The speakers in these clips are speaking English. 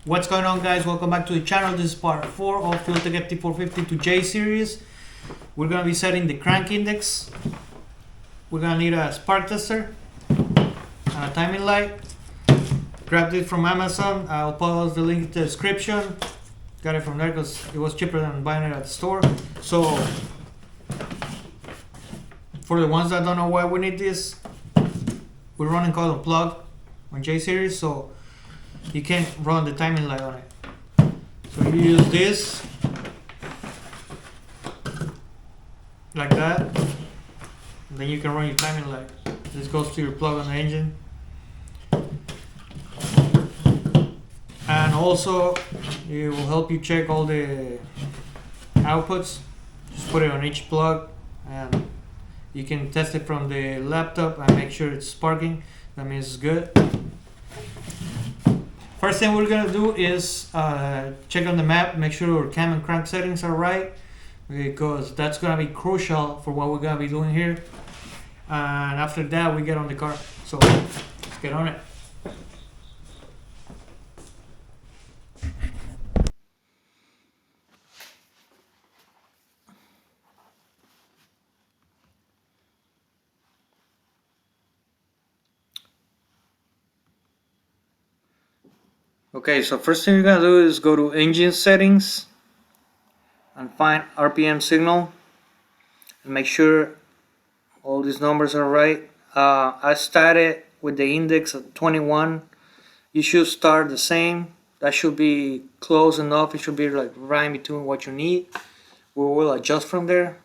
What's going on, guys? Welcome back to the channel. This is part 4 of Fueltech Ft450 to J series. We're going to be setting the crank index. We're going to need a spark tester and a timing light. Grabbed it from Amazon. I'll post the link in the description. Got it from there because it was cheaper than buying it at the store. So for the ones that don't know why we need this, we're running column plug on J series, so you can't run the timing light on it. So you use this like that, and then you can run your timing light. This goes to your plug on the engine. And also it will help you check all the outputs. Just put it on each plug and you can test it from the laptop and make sure it's sparking. That means it's good. First thing we're gonna do is check on the map, make sure our cam and crank settings are right, because that's gonna be crucial for what we're gonna be doing here. And after that, we get on the car. So let's get on it. Okay, so first thing you're gonna do is go to engine settings and find RPM signal and make sure all these numbers are right. I started with the index at 21. You should start the same. That should be close enough. It should be like right in between what you need. We will adjust from there.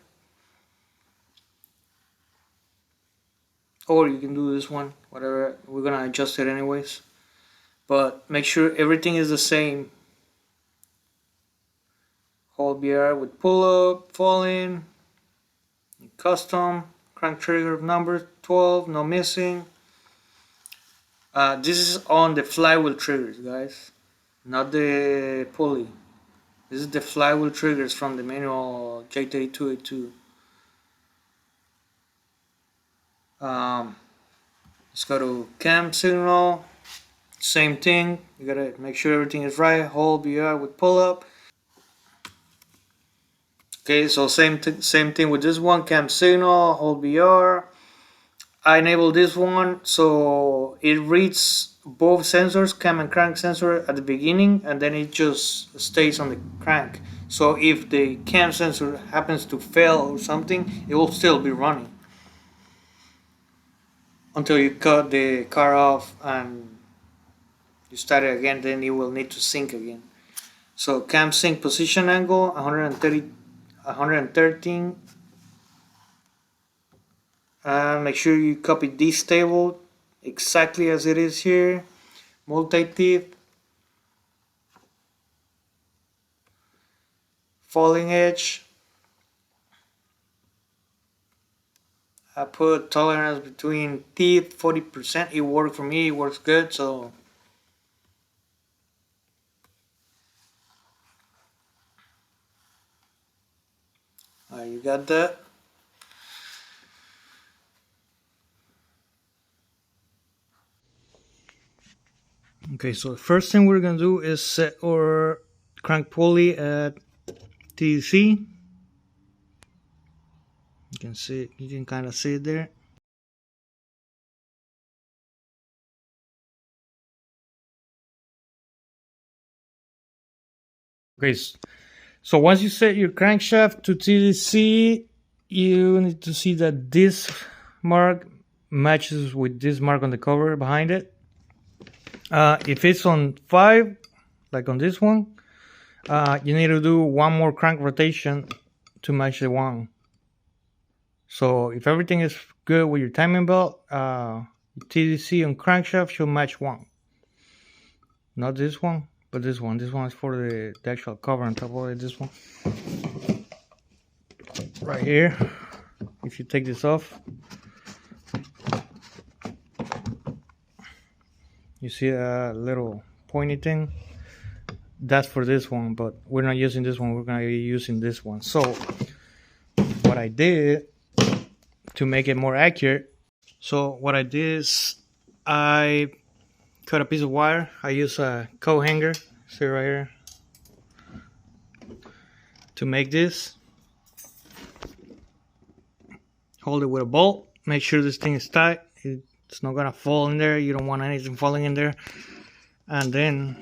Or you can do this one, whatever. We're gonna adjust it anyways. But make sure everything is the same. Hold BR with pull up, fall in, custom, crank trigger number 12, no missing. This is on the flywheel triggers, guys, not the pulley. This is the flywheel triggers from the manual J3282. Let's go to cam signal. Same thing, you gotta make sure everything is right. Hold BR with pull up. Okay, so same thing with this one. Cam signal, hold BR. I enable this one so it reads both sensors, cam and crank sensor at the beginning, and then it just stays on the crank. So if the cam sensor happens to fail or something, it will still be running until you cut the car off and you start it again. Then it will need to sync again. So cam sync position angle 113. Make sure you copy this table exactly as it is here. Multi-teeth, falling edge. I put tolerance between teeth 40%. It worked for me. It works good. So you got that. Okay, so the first thing we're gonna do is set our crank pulley at TDC. You can see it, you can kind of see it there. Okay, so once you set your crankshaft to TDC, you need to see that this mark matches with this mark on the cover behind it. If it's on 5, like on this one, you need to do one more crank rotation to match the 1. So if everything is good with your timing belt, TDC on crankshaft should match 1. Not this one, but this one. This one is for the actual cover on top of it. This one right here. If you take this off, you see a little pointy thing. That's for this one, but we're not using this one. We're gonna be using this one. So what I did to make it more accurate, I cut a piece of wire. I use a coat hanger, See right here. To make this, hold it with a bolt. Make sure this thing is tight. It's not gonna fall in there. You don't want anything falling in there. And then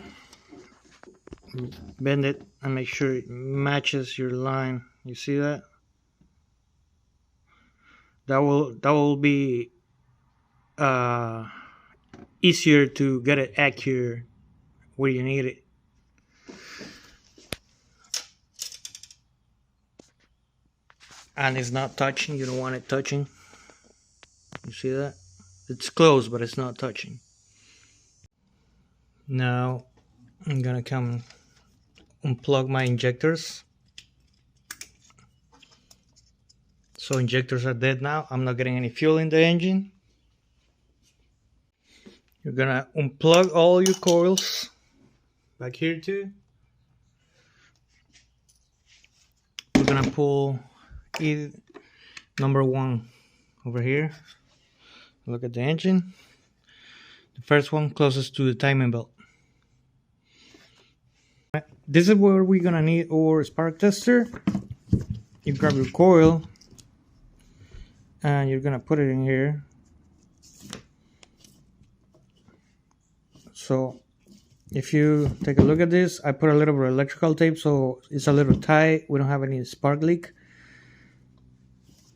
bend it and make sure it matches your line. You see that? That will be easier to get it accurate where you need it. And it's not touching. You don't want it touching. You see that? It's closed, but it's not touching. Now I'm gonna come unplug my injectors. So injectors are dead now. I'm not getting any fuel in the engine. You're gonna unplug all your coils back here too. We're gonna pull number 1 over here. Look at the engine. The first one closest to the timing belt. This is where we're gonna need our spark tester. You grab your coil and you're gonna put it in here. So if you take a look at this, I put a little bit of electrical tape so it's a little tight. We don't have any spark leak.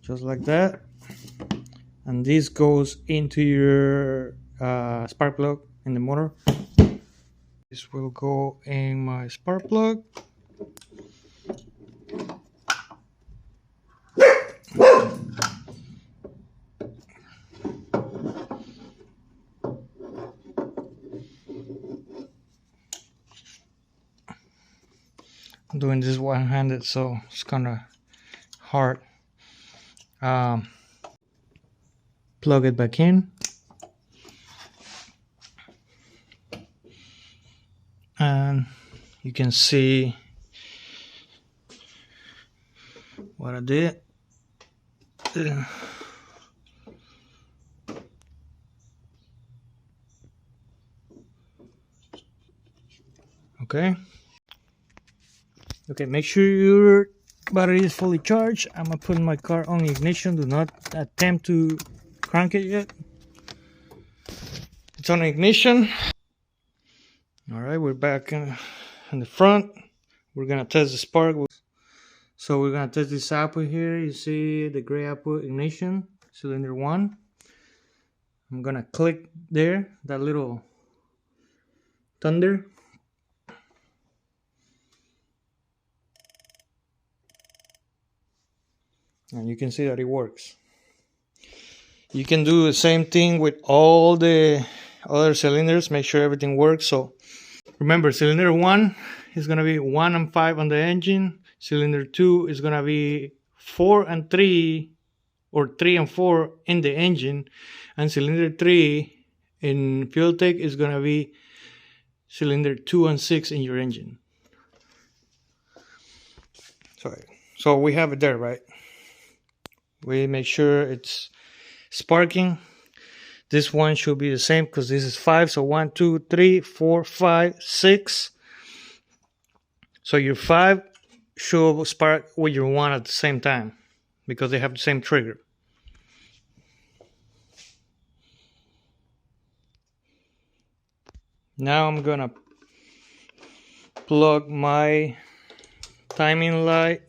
Just like that. And this goes into your spark plug in the motor. This will go in my spark plug. I'm doing this one-handed, so it's kind of hard. Plug it back in. And you can see what I did. Okay, make sure your battery is fully charged. I'm gonna put my car on ignition. Do not attempt to crank it yet. It's on ignition. Alright, we're back in the front. We're gonna test the spark. So we're gonna test this output here. You see the gray output ignition, cylinder 1. I'm gonna click there, that little thunder. And you can see that it works. You can do the same thing with all the other cylinders. Make sure everything works. So remember, cylinder 1 is going to be 1 and 5 on the engine. Cylinder 2 is going to be 4 and 3 or 3 and 4 in the engine. And cylinder 3 in Fueltech is going to be cylinder 2 and 6 in your engine. Sorry. So we have it there, right? We make sure it's sparking. This one should be the same because this is 5. So 1, 2, 3, 4, 5, 6. So your 5 should spark with your 1 at the same time because they have the same trigger. Now I'm gonna plug my timing light.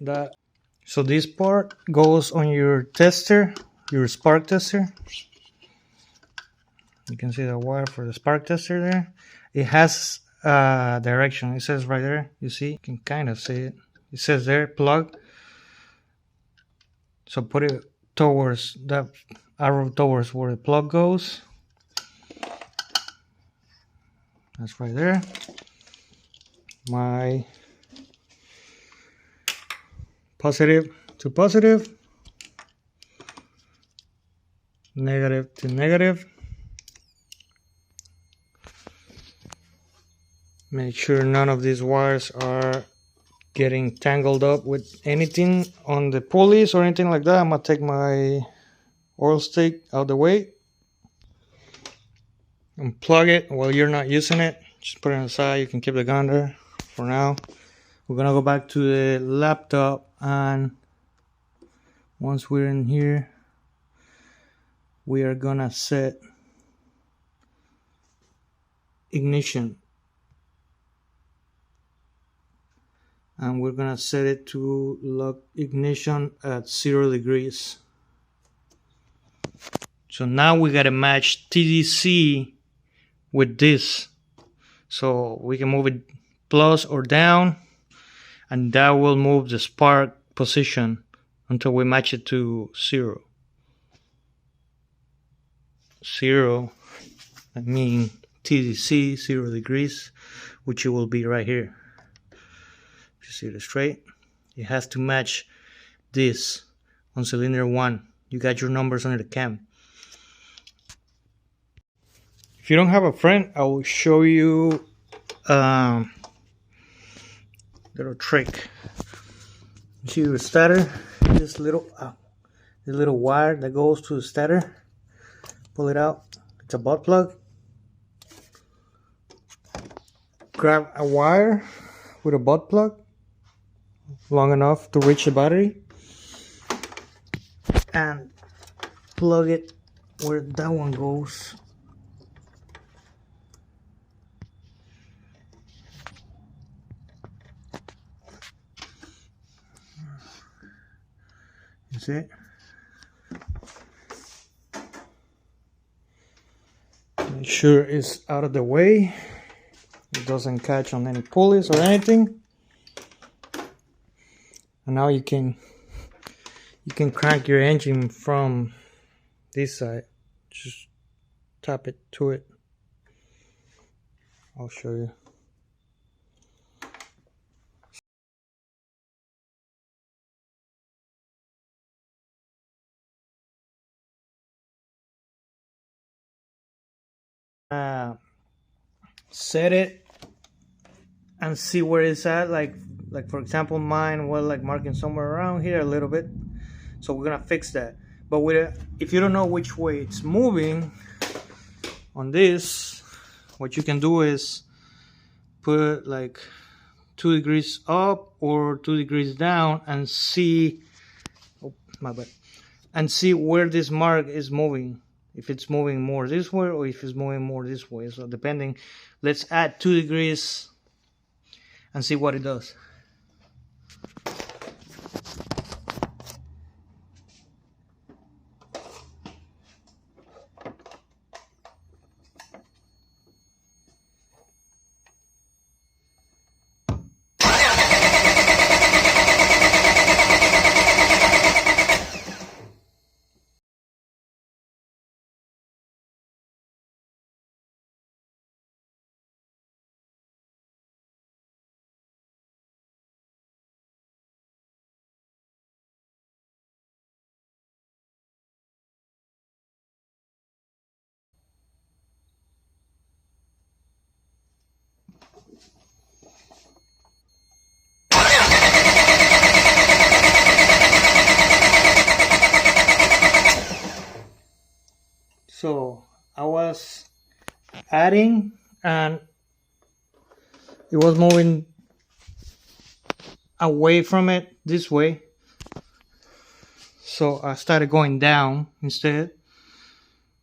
So this part goes on your tester, your spark tester. You can see the wire for the spark tester there. It has direction. It says right there. You see, you can kind of see it. It says there, plug. So put it towards that arrow towards where the plug goes. That's right there. My positive to positive, negative to negative. Make sure none of these wires are getting tangled up with anything on the pulleys or anything like that. I'm gonna take my oil stick out of the way and plug it while you're not using it. Just put it aside. You can keep the gun there for now. We're gonna go back to the laptop, and once we're in here, we are gonna set ignition, and we're gonna set it to lock ignition at 0 degrees. So now we gotta match TDC with this, so we can move it plus or down, and that will move the spark position until we match it to 0. 0, I mean TDC, 0 degrees, which it will be right here. You see it straight? It has to match this on cylinder 1. You got your numbers under the cam. If you don't have a friend, I will show you a little trick. You see the starter, this little wire that goes to the starter. Pull it out. It's a butt plug. Grab a wire with a butt plug long enough to reach the battery, and plug it where that one goes. You see it? Make sure it's out of the way. It doesn't catch on any pulleys or anything. And now you can crank your engine from this side. Just tap it to it. I'll show you. Set it and see where it's at. Like for example, mine was like marking somewhere around here a little bit. So we're gonna fix that. But if you don't know which way it's moving on this, what you can do is put like 2 degrees up or 2 degrees down and see, oh my bad, and see where this mark is moving. If it's moving more this way or if it's moving more this way. So depending, let's add 2 degrees and see what it does. So I was adding and it was moving away from it this way. So I started going down instead.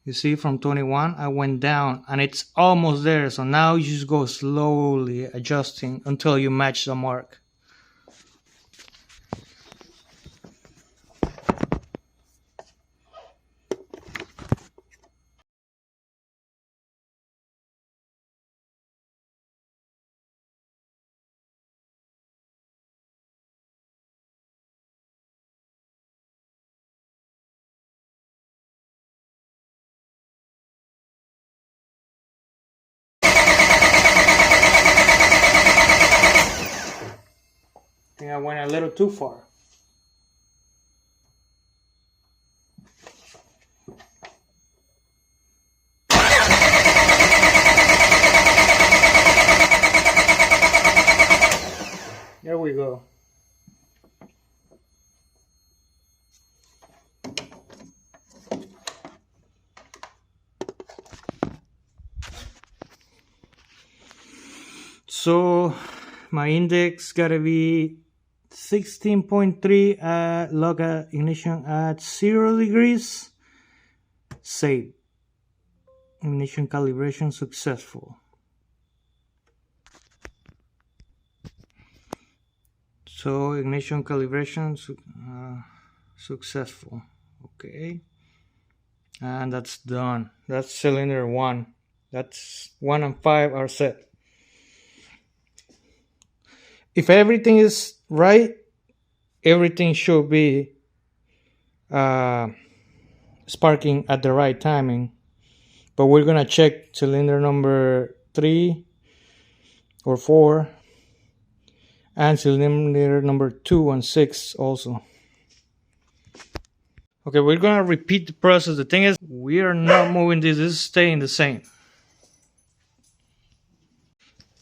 You see, from 21 I went down and it's almost there. So now you just go slowly adjusting until you match the mark. I think I went a little too far. There we go. So my index gotta be 16.3, lock ignition at 0 degrees. Save. Ignition calibration successful. So ignition calibration successful. Okay, and that's done. That's cylinder 1. That's 1 and 5 are set. If everything is right, everything should be sparking at the right timing. But we're gonna check cylinder number 3 or 4 and cylinder number 2 and 6 also. Okay, we're gonna repeat the process. The thing is, we are not moving this is staying the same.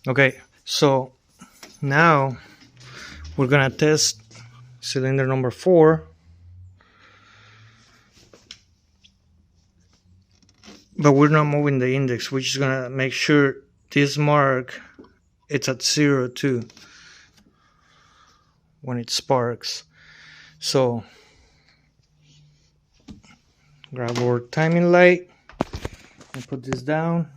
Okay, so now we're gonna test cylinder number 4. But we're not moving the index. We're just gonna make sure this mark it's at 0 too when it sparks. So grab our timing light and put this down.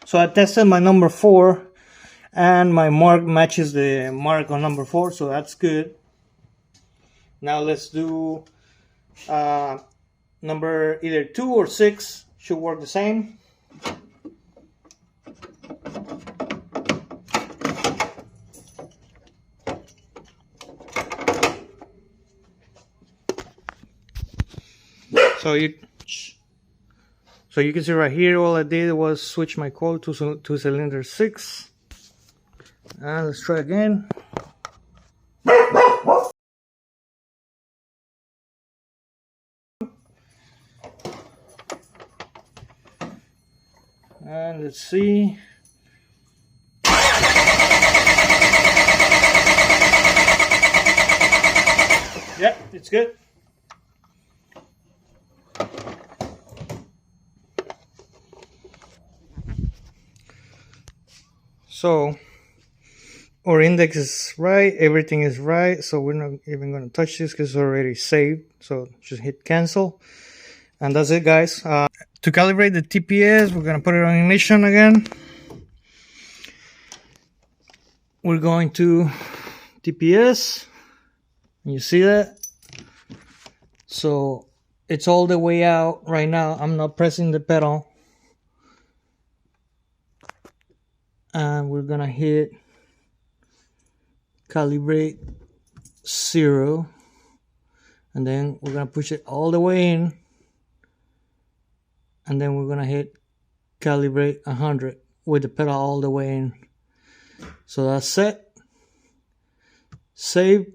So I tested my number 4 and my mark matches the mark on number 4, so that's good. Now let's do number either 2 or 6 should work the same. So you can see right here, all I did was switch my coil to cylinder 6. And let's try again. And let's see. Yeah, it's good. So our index is right, everything is right, so we're not even going to touch this because it's already saved. So just hit cancel, and that's it, guys. To calibrate the TPS, we're going to put it on ignition again. We're going to TPS, you see that? So it's all the way out right now. I'm not pressing the pedal. And we're gonna hit calibrate 0, and then we're gonna push it all the way in, and then we're gonna hit calibrate 100 with the pedal all the way in. So that's set. Save.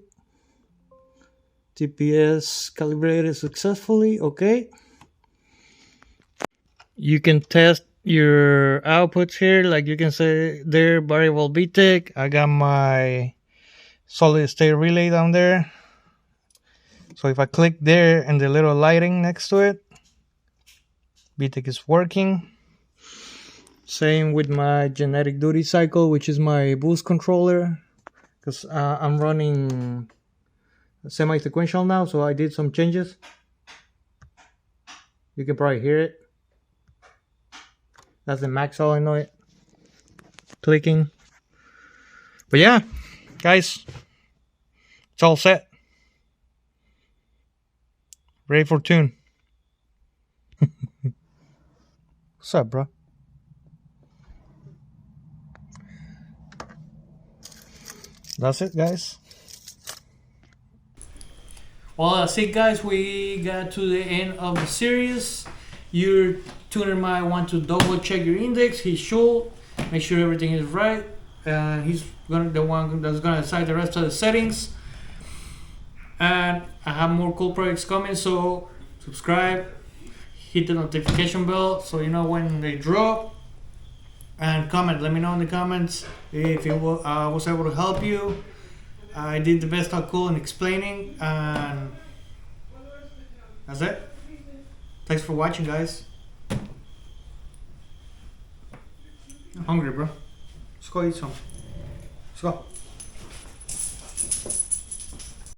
TPS calibrated successfully. Okay, you can test your outputs here, like you can say there, variable VTEC. I got my solid state relay down there, so if I click there and the little lighting next to it, VTEC is working. Same with my genetic duty cycle, which is my boost controller, because I'm running semi-sequential now, so I did some changes. You can probably hear it. That's the max solenoid clicking. But yeah, guys, it's all set. Ready for tune. What's up, bro? That's it, guys. Well, that's it, guys. We got to the end of the series. Your tuner might want to double check your index. He should make sure everything is right. He's the one that's gonna decide the rest of the settings. And I have more cool projects coming, so subscribe, hit the notification bell so you know when they drop, and comment. Let me know in the comments if I was able to help you. I did the best I could in explaining, and that's it. Thanks for watching, guys. I'm hungry, bro. Let's go eat some. Let's go.